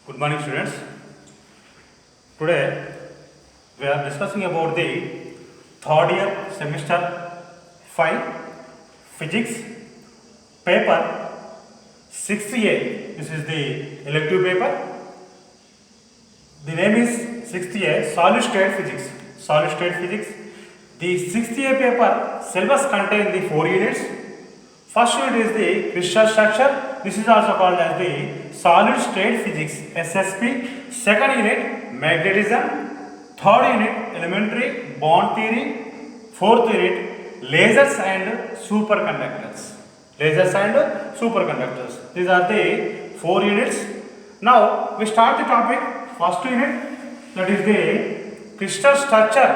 Good morning, students. Today we are discussing about the third year semester 5 physics paper 6A. This is the elective paper. The name is 6A solid state physics. Solid state physics. The 6A paper syllabus contains the 4 units. First unit is the crystal structure. This is also called as the solid state physics SSP. Second unit magnetism. Third unit elementary bond theory. Fourth unit lasers and superconductors. Lasers and superconductors. These are the 4 units. Now we start the topic. First unit, that is the crystal structure.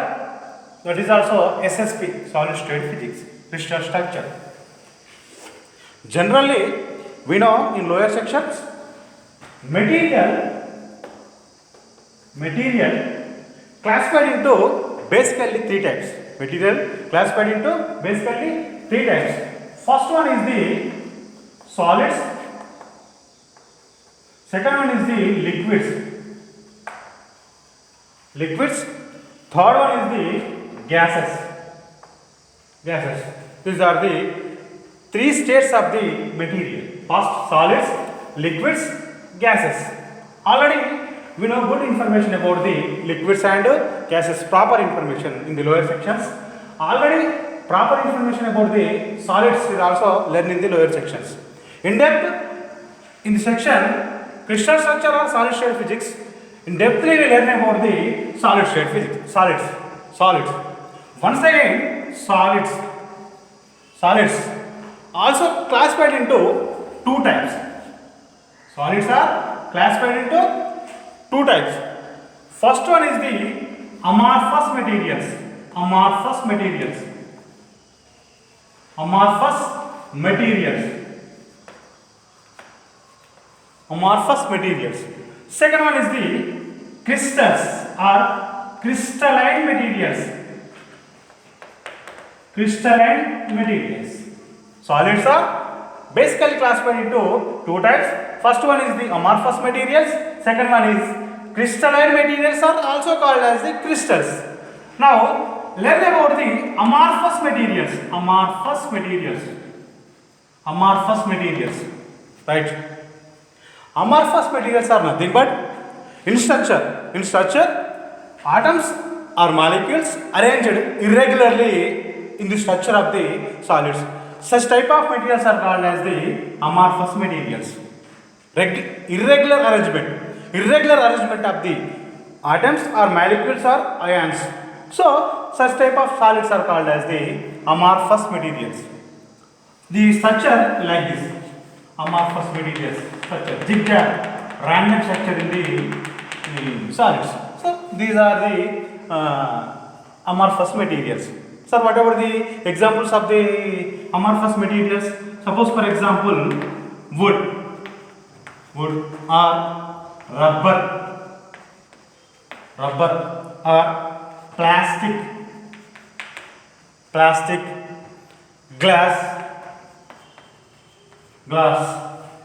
That is also SSP, solid state physics, crystal structure. Generally, we know in lower sections, material classified into basically 3 types. Material classified into basically 3 types. First one is the solids. Second one is the liquids. Third one is the gases. These are the 3 states of the material. First, solids, liquids, gases. Already we know good information about the liquids and gases, proper information in the lower sections. Already proper information about the solids is also learned in the lower sections. In depth in the section crystal structure or solid state physics, in depth we learn about the solid state physics. Solids. Once again, solids also classified into 2 types. Solids are classified into 2 types. First one is the amorphous materials. Second one is the crystals or crystalline materials. Solids are basically classified into 2 types. First one is the amorphous materials. Second one is crystalline materials, are also called as the crystals. Now learn about the amorphous materials. Right. Amorphous materials are nothing but in structure atoms or molecules arranged irregularly in the structure of the solids. Such type of materials are called as the amorphous materials. Irregular arrangement of the atoms or molecules or ions. So such type of solids are called as the amorphous materials. The structure like this, amorphous materials structure, zigzag, random structure in the solids. So these are the amorphous materials. Sir, what are the examples of the amorphous materials? Suppose for example wood or rubber or plastic, glass,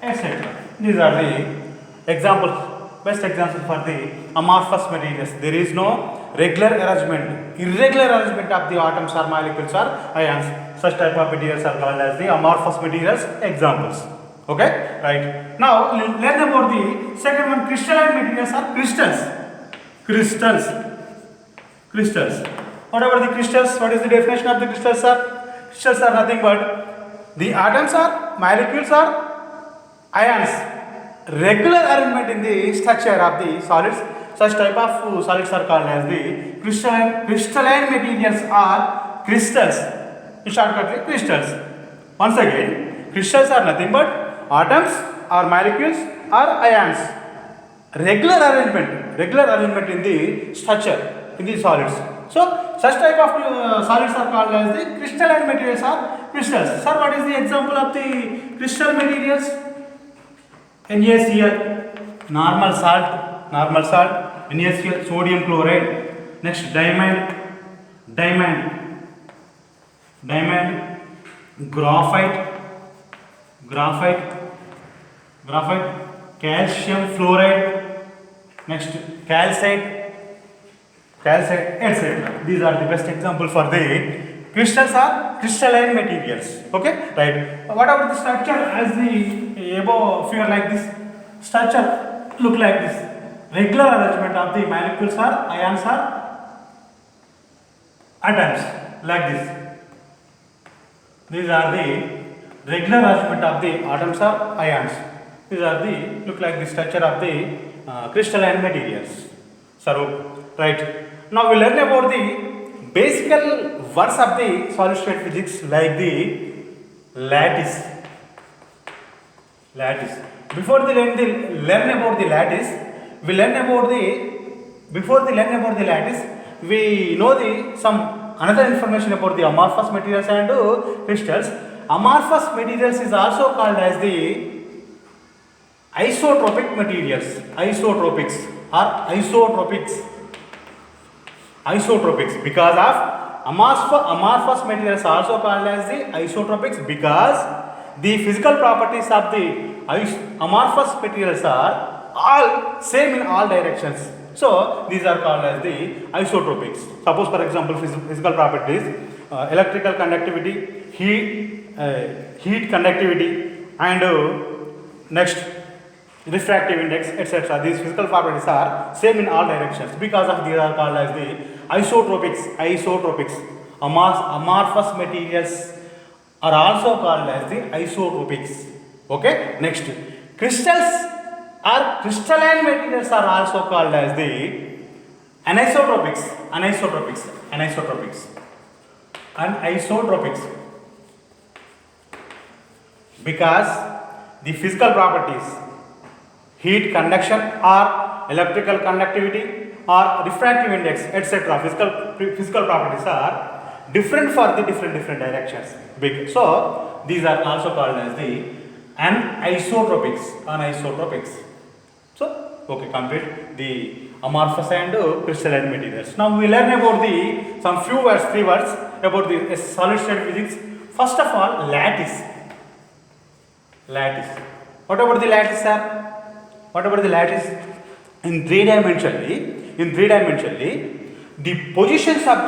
etc. These are the examples, best examples for the amorphous materials. There is no irregular arrangement of the atoms or molecules or ions. Such type of materials are called as the amorphous materials. Examples. Okay, right. Now learn about the second one, crystalline materials or crystals. What about the crystals? What is the definition of the crystals, sir? Crystals are nothing but the atoms or molecules or ions regular arrangement in the structure of the solids. Such type of solids are called as the crystalline materials or crystals. In shortcut, crystals. Once again, crystals are nothing but atoms or molecules or ions. Regular arrangement in the structure in the solids. So such type of solids are called as the crystalline materials or crystals. Sir, what is the example of the crystal materials? NaCl, normal salt, NaCl, sodium chloride. Next diamond, graphite, calcium fluoride, Next, calcite, etc. These are the best example for the crystals or crystalline materials. Okay, right. What about the structure? As the above figure like this, structure look like this. Regular arrangement of the molecules or ions or atoms like this. These are the regular arrangement of the atoms or ions. These are the look like the structure of the crystalline materials. So, right. Now we learn about the basic words of the solid state physics like the lattice. Lattice. Before the learn about the lattice, we learn about the before the learn about the lattice, we know the some another information about the amorphous materials and crystals. Amorphous materials is also called as the isotropic materials, isotropics or isotropics because of amorphous materials also called as the isotropics because the physical properties of the amorphous materials are all same in all directions. So these are called as the isotropics. Suppose for example physical properties, electrical conductivity, heat conductivity and next refractive index, etc. These physical properties are same in all directions. Because of these are called as the isotropics. Amorphous materials are also called as the isotropics. Okay. Next, crystals or crystalline materials are also called as the anisotropics. Because the physical properties, heat conduction or electrical conductivity or refractive index, etc. Physical properties are different for the different directions. So these are also called as the anisotropics. So okay, complete the amorphous and crystalline materials. Now we learn about the some few words, 3 words about the solid state physics. First of all, lattice. What about the lattice, sir? What about the lattice? In three dimensionally, the positions of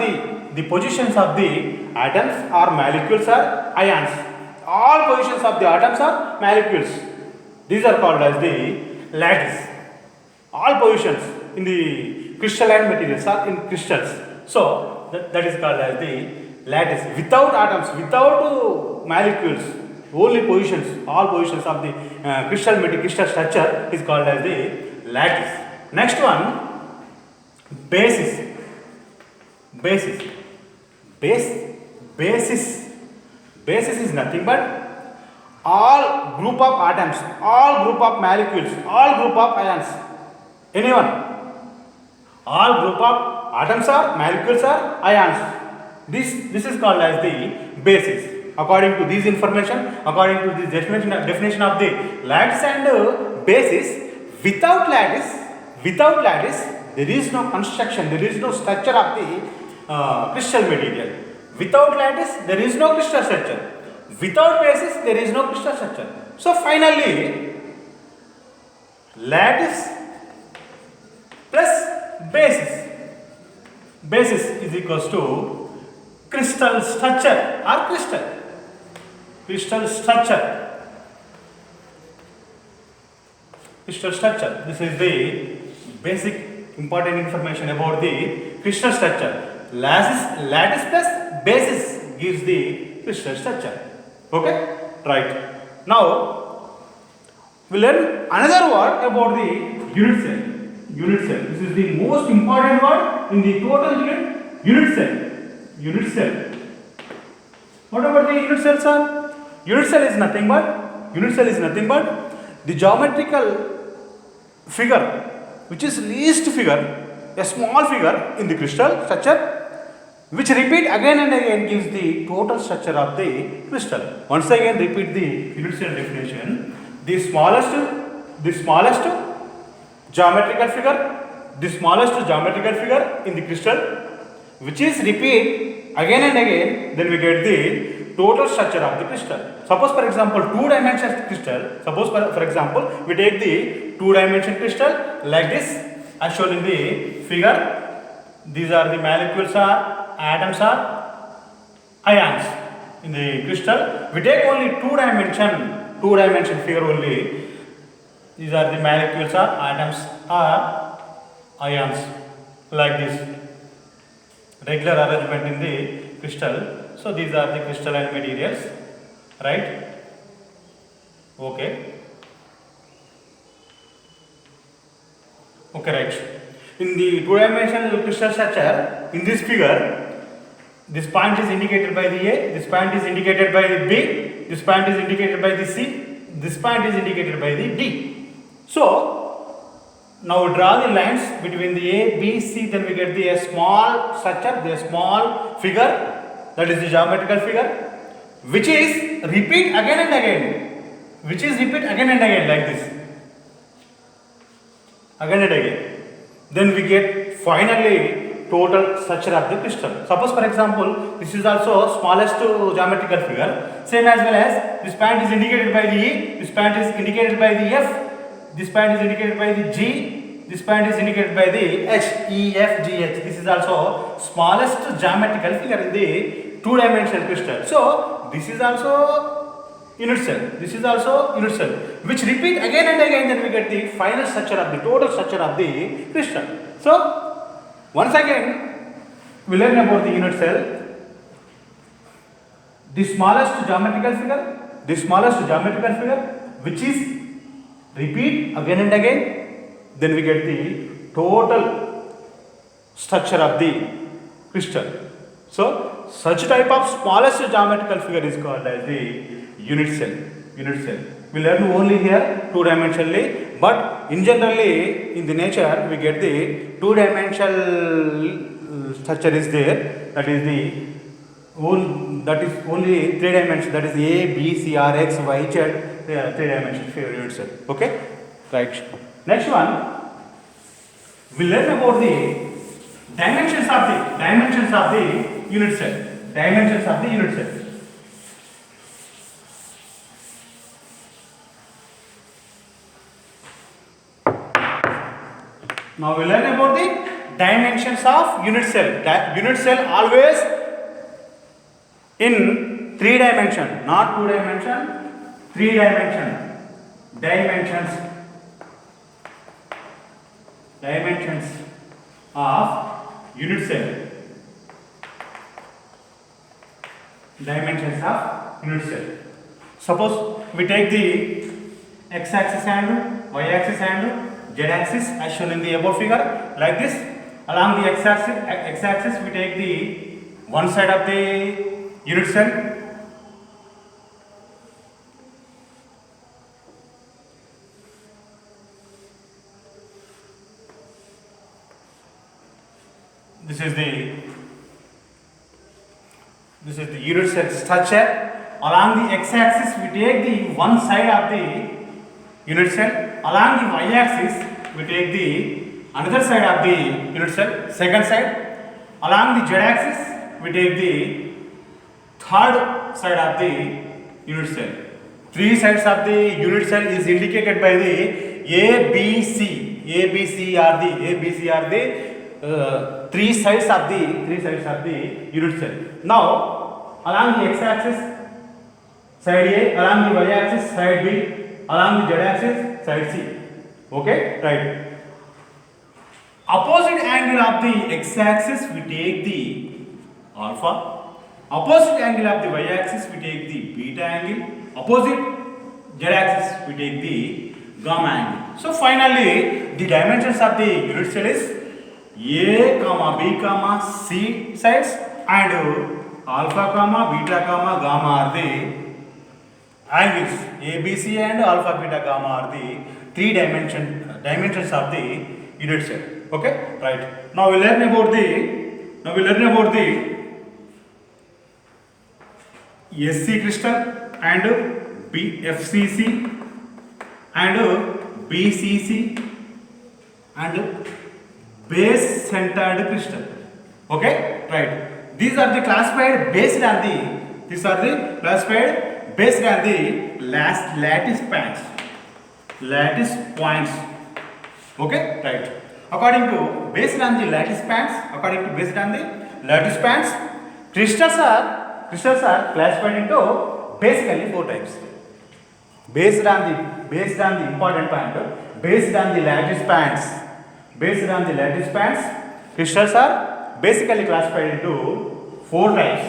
the atoms or molecules are ions. All positions of the atoms are molecules. These are called as the lattice. All positions in the crystalline materials are in crystals. So that is called as the lattice. Without atoms, without molecules, only positions, all positions of the crystal structure is called as the lattice. Next one, basis. Basis is nothing but all group of atoms, all group of molecules, all group of ions. Anyone? All group of atoms are molecules are ions. This is called as the basis. According to this information, according to this definition of the lattice and basis, without lattice, there is no construction, there is no structure of the crystal material. Without lattice, there is no crystal structure. Without basis, there is no crystal structure. So finally, lattice plus basis is equals to crystal structure or crystal structure. This is the basic important information about the crystal structure. Lattice plus basis gives the crystal structure. Okay, right. Now we learn another word about the unit cell. This is the most important word in the total unit cell. What about the unit cell, sir? Unit cell is nothing but the geometrical figure, which is least figure, a small figure in the crystal structure, which repeat again and again gives the total structure of the crystal. Once again repeat the unit cell definition. The smallest geometrical figure in the crystal, which is repeat again and again, then we get the total structure of the crystal. Suppose for example 2-dimensional crystal, we take the 2-dimensional crystal like this, as shown in the figure. These are the molecules or atoms or ions in the crystal. We take only two dimension figure only. These are the molecules or atoms or ions, like this. Regular arrangement in the crystal. So these are the crystalline materials, right? Okay. Okay, right. In the two-dimensional crystal structure, in this figure, this point is indicated by the A, this point is indicated by the B, this point is indicated by the C, this point is indicated by the D. So, now we draw the lines between the A, B, C, then we get the small structure, the small figure, that is the geometrical figure, which is repeat again and again, like this. Again and again. Then we get finally total structure of the crystal. Suppose for example, this is also smallest geometrical figure. Same as well as this point is indicated by the E, this point is indicated by the F, this point is indicated by the G, this point is indicated by the H, E, F, G, H. This is also smallest geometrical figure in the two-dimensional crystal. So this is also unit cell. This is also unit cell, which repeat again and again. Then we get the final structure of the total structure of the crystal. So once again, we learn about the unit cell. The smallest geometrical figure, which is repeat again and again. Then we get the total structure of the crystal. So such type of smallest geometrical figure is called as the unit cell. We learn only here two-dimensionally, but in generally in the nature we get the two-dimensional structure is there. That is only three dimension. That is A, B, C, R, X, Y, Z. They are three-dimensional unit cell. Okay, right. Next one, we learn about the dimensions of the unit cell. Now we learn about the dimensions of unit cell. Unit cell always in 3 dimension, not 2 dimension, 3 dimension. Dimensions of unit cell. Suppose we take the x-axis and y-axis and z-axis as shown in the above figure, like this. Along the x-axis we take the one side of the unit cell. This is the unit cell structure. Along the x-axis we take the one side of the unit cell. Along the y-axis we take the another side of the unit cell, second side. Along the z-axis we take the third side of the unit cell. 3 sides of the unit cell is indicated by the A, B, C. A, B, C are the 3 sides of the unit cell. Now, along the x-axis side A, along the y-axis side B, along the z-axis side C. Okay, right. Opposite angle of the x-axis we take the alpha. Opposite angle of the y-axis we take the beta angle. Opposite z-axis we take the gamma angle. So finally, the dimensions of the unit cell is A, B, C sides, and alpha, beta, gamma are the angles. A, B, C and alpha, beta, gamma are the 3 dimensions of the unit cell. Okay, right. Now we learn about the SC crystal and FCC and BCC and base centered crystal. Okay, right. These are the classified based on the lattice points. Okay, right. According to based on the lattice bands, based on the lattice bands, crystals are classified into basically 4 types. Based on the important point, based on the lattice bands, crystals are basically classified into 4 types.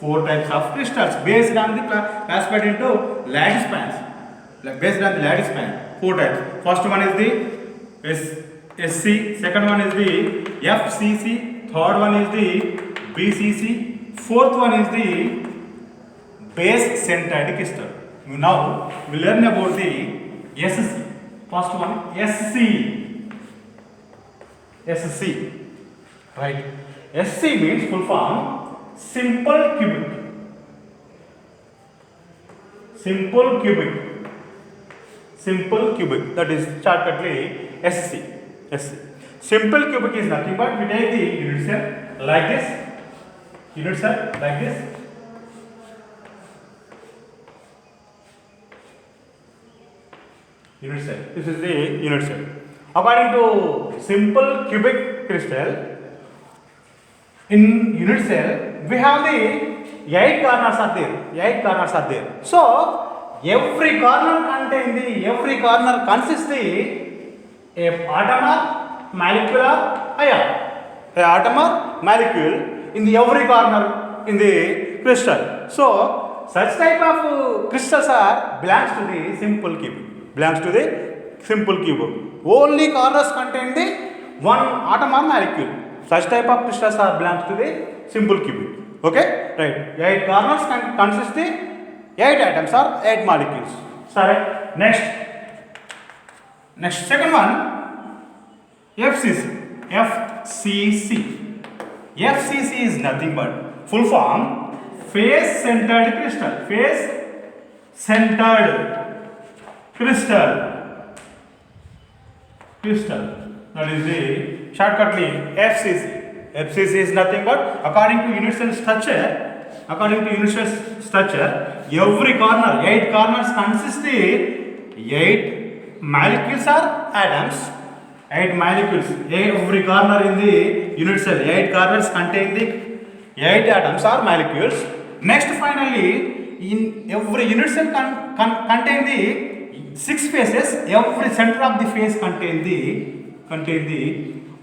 4 types of crystals based on the classified into lattice bands. Based on the lattice band, 4 types. First one is the SC, second one is the FCC, third one is the BCC, fourth one is the base centered crystal. Now we learn about the SC. First one SC. Right. SC means full form simple cubic. That is shortcutly SC. Simple cubic is nothing but we take the unit cell like this. Unit cell like this. Unit cell. This is the unit cell. According to simple cubic crystal, in unit cell we have the 8 corners are there. So every corner consists the a atom or molecular ion. A atom or molecule in the every corner in the crystal. So such type of crystals are belongs to the simple cubic. Only corners contain the one atom or molecule. Such type of crystals are belongs to the simple cubic. Okay, right. 8 corners consist the 8 atoms or 8 molecules. Sorry. Next second one FCC. FCC is nothing but full form face centered crystal. That is the shortcutly FCC. FCC is nothing but according to unit cell structure, every corner, 8 corners consist the 8 molecules or atoms. 8 molecules. Every corner in the unit cell, 8 corners contain the 8 atoms or molecules. Next, finally, in every unit cell contain the 6 faces. Every center of the face contain the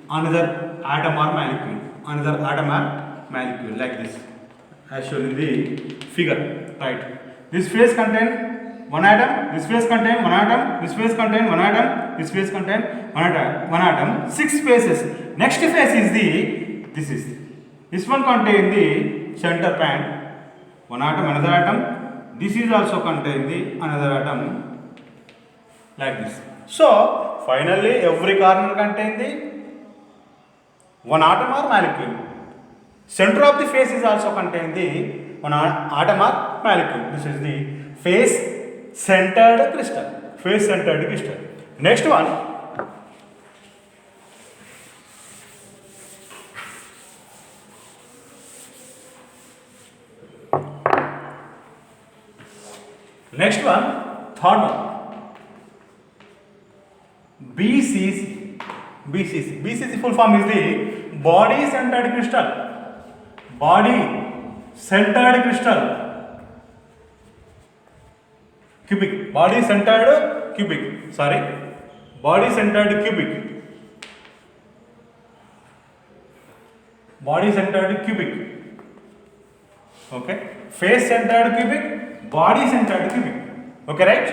another atom or molecule. Like this, as shown in the figure. Right. This face contain one atom. This face contain one atom. This face contain one atom. This face contain one atom. 6 faces. Next face is this one contain the center band. One atom, another atom. This is also contain the another atom. Like this. So finally, every corner contain the one atom or molecule. Center of the face is also contain the one atom or molecule. This is the face centered crystal. Next one. Third one. BCC full form is the body centered crystal. Cubic. Body centered cubic. Okay. Face centered cubic. Body centered cubic. Okay, right?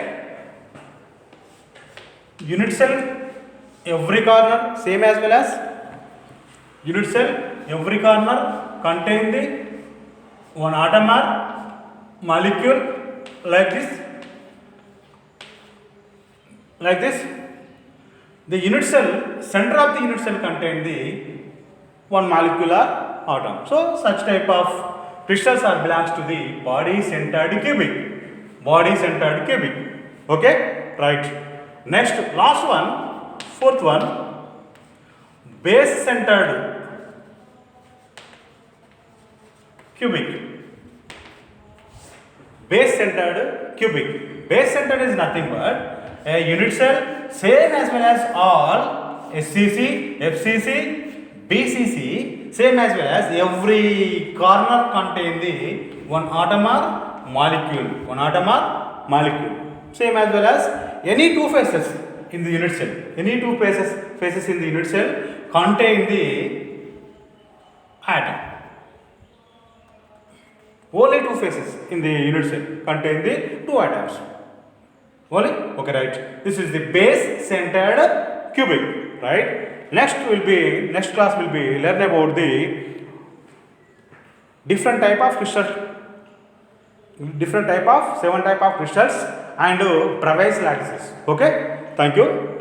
Unit cell every corner same as well as unit cell every corner contain the one atom or molecule like this. The unit cell, center of the unit cell contain the one molecular atom. So such type of crystals are belongs to the body centered cubic. Okay, right. Next, last one, fourth one, base centered cubic. Base centered is nothing but a unit cell same as well as all SCC, FCC, BCC, same as well as every corner contain the one atom or molecule, one atom or molecule. Same as well as any two faces in the unit cell, any two faces in the unit cell contain the atom. Only two faces in the unit cell contain the two atoms. Only? Okay, right. This is the base centered cubic, right? Next class will be learn about the different type of crystals, seven type of crystals and Bravais lattices. Okay, thank you. Right.